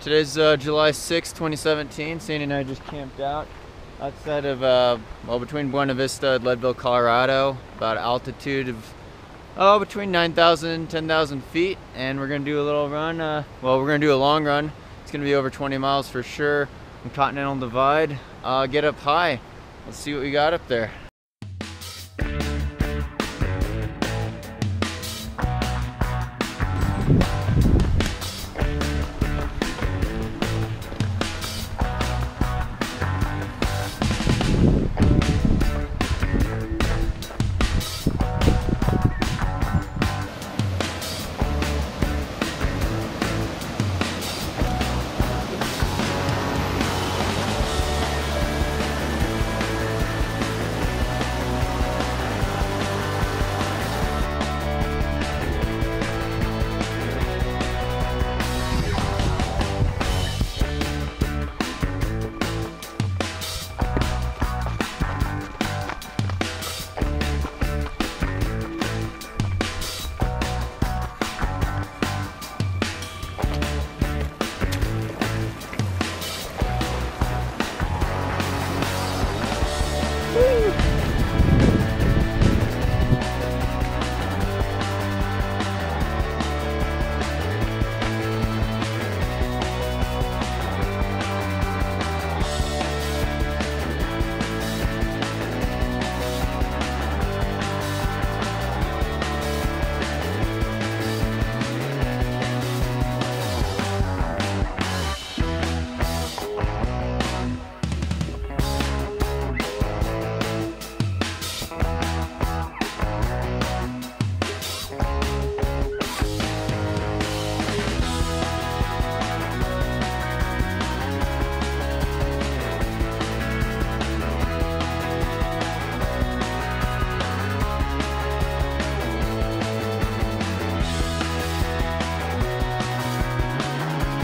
Today's July 6, 2017. Sandi and I just camped out outside of, well, between Buena Vista and Leadville, Colorado, about altitude of between 9,000 and 10,000 feet, and we're gonna do a little run. Well, we're gonna do a long run. It's gonna be over 20 miles for sure. From Continental Divide, get up high. Let's see what we got up there.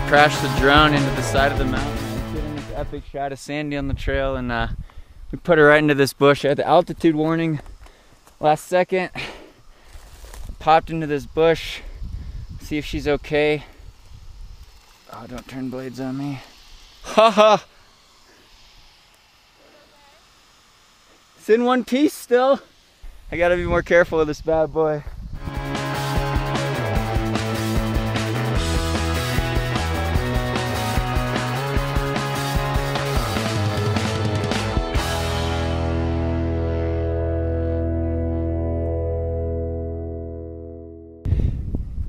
Crashed the drone into the side of the mountain. Getting this epic shot of Sandi on the trail, and we put her right into this bush. I had the altitude warning last second. Popped into this bush, see if she's okay. Oh, don't turn blades on me. Haha! It's in one piece still. I gotta be more careful with this bad boy.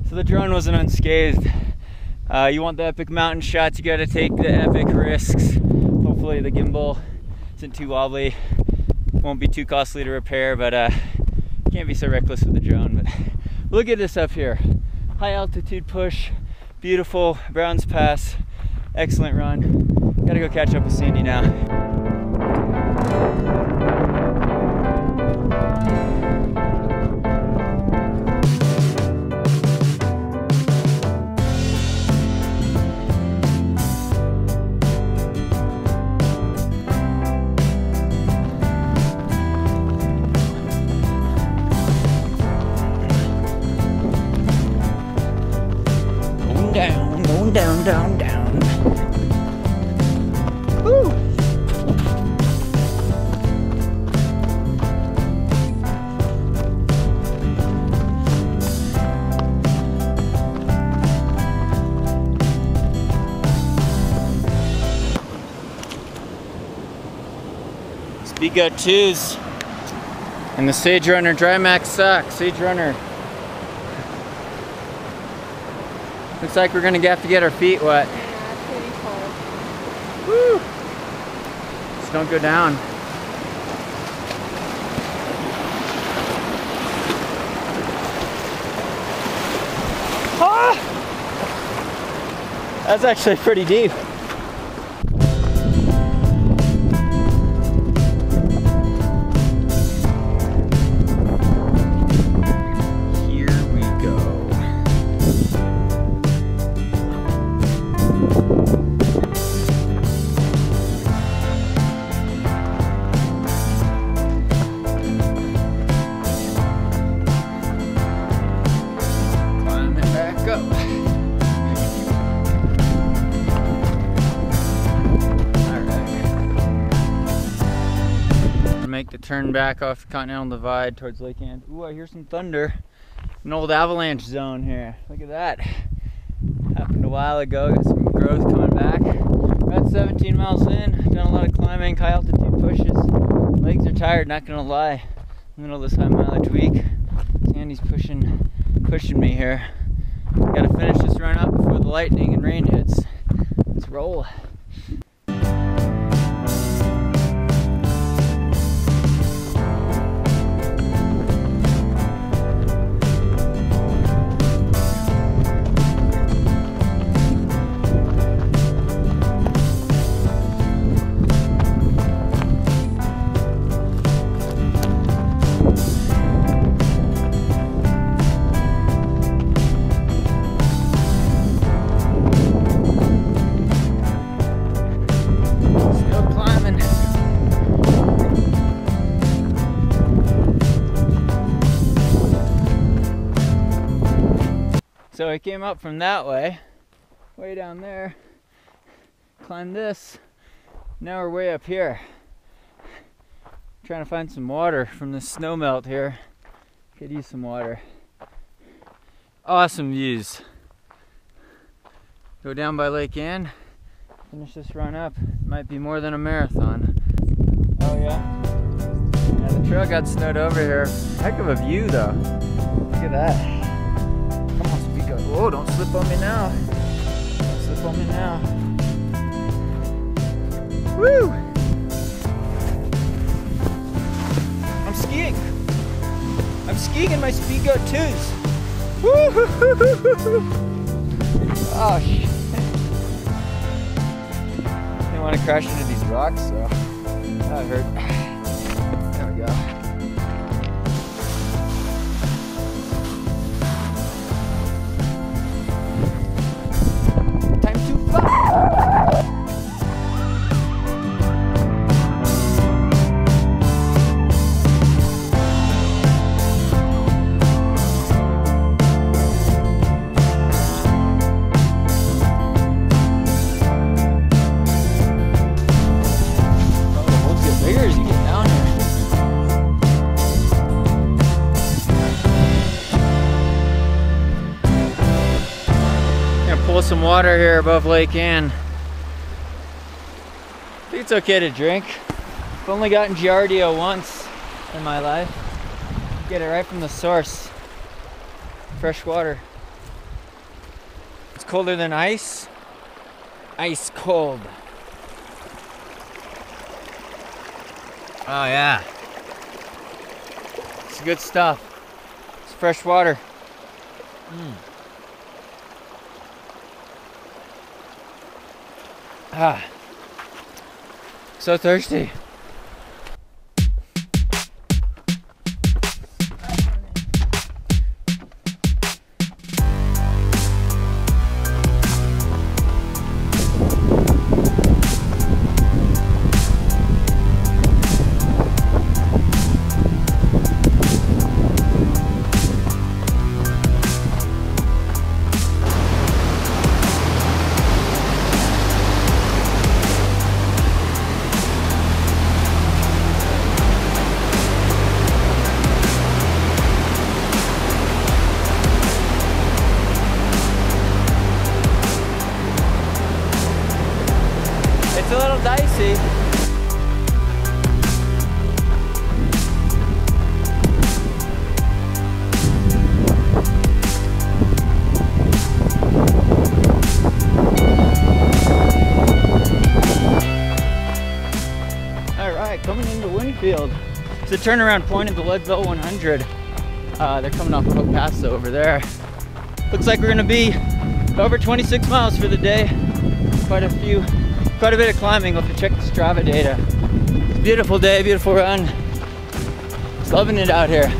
The drone wasn't unscathed. You want the epic mountain shots, you gotta take the epic risks. Hopefully the gimbal isn't too wobbly, won't be too costly to repair, but can't be so reckless with the drone. But look at this up here. High altitude push, beautiful, Browns Pass, excellent run. Gotta go catch up with Sandi now. Down, down. Woo. Speakout 2s and the Sage Runner Dry Max sock. Sage Runner. Looks like we're gonna have to get our feet wet. Yeah, it's pretty cold. Woo! Just don't go down. Ah! That's actually pretty deep. make the turn back off the Continental Divide towards Lake Ann. Ooh, I hear some thunder. An old avalanche zone here. Look at that. Happened a while ago. Got some growth coming back. About 17 miles in. Done a lot of climbing, high altitude pushes. Legs are tired, not gonna lie. Middle of this high mileage week. Sandy's pushing me here. Gotta finish this run up before the lightning and rain hits. Let's roll. So I came up from that way down there, climbed this, now we're way up here. Trying to find some water from the snow melt here. Could use some water. Awesome views. Go down by Lake Ann, finish this run up. Might be more than a marathon. Oh yeah? Yeah, the trail got snowed over here. Heck of a view though. Look at that. Whoa, don't slip on me now. Don't slip on me now. Woo! I'm skiing. I'm skiing in my Speedgoat 2s. Woo! Oh, shit. I didn't want to crash into these rocks, so that hurt. There we go. Pull some water here above Lake Ann. I think it's okay to drink. I've only gotten Giardia once in my life. Get it right from the source. Fresh water. It's colder than ice. Ice cold. Oh yeah. It's good stuff. It's fresh water. Ah, so thirsty. It's a little dicey. All right, coming into Winfield. It's a turnaround point at the Leadville 100. They're coming off Hope Pass over there. Looks like we're gonna be over 26 miles for the day. Quite a bit of climbing. We'll have to check the Strava data. It's a beautiful day, beautiful run. Just loving it out here.